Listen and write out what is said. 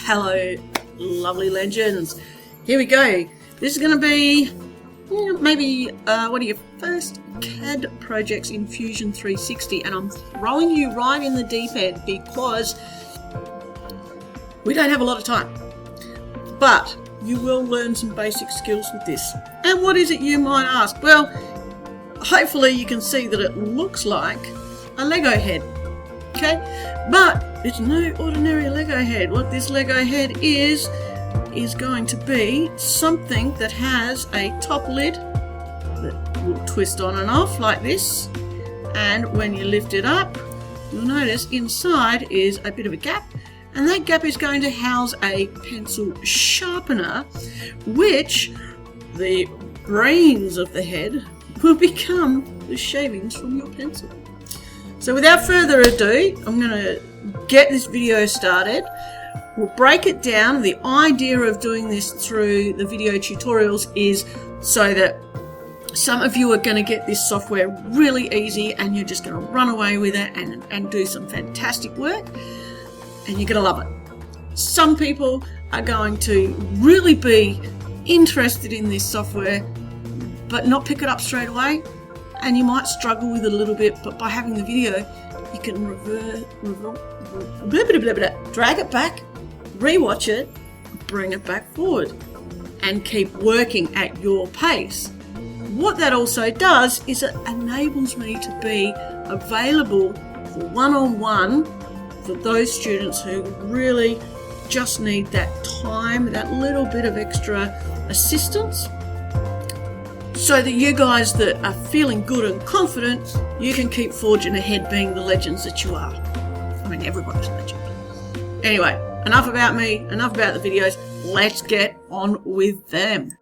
Hello, lovely legends. Here we go. This is going to be maybe one of your first CAD projects in Fusion 360, and I'm throwing you right in the deep end because we don't have a lot of time. But you will learn some basic skills with this. And what is it, you might ask? Well, hopefully you can see that it looks like a Lego head. Okay, but it's no ordinary Lego head. What this Lego head is going to be something that has a top lid that will twist on and off like this, and when you lift it up, you'll notice inside is a bit of a gap, and that gap is going to house a pencil sharpener, which the brains of the head will become the shavings from your pencil. So without further ado, I'm going to get this video started. We'll break it down. The idea of doing this through the video tutorials is so that some of you are going to get this software really easy and you're just going to run away with it and do some fantastic work, and you're going to love it. Some people are going to really be interested in this software but not pick it up straight away, and you might struggle with it a little bit, but by having the video you can drag it back, rewatch it, bring it back forward, and keep working at your pace. What that also does is it enables me to be available for one-on-one for those students who really just need that time, that little bit of extra assistance, so that you guys that are feeling good and confident, you can keep forging ahead being the legends that you are. I mean, everybody's a legend. Anyway, enough about me, enough about the videos. Let's get on with them.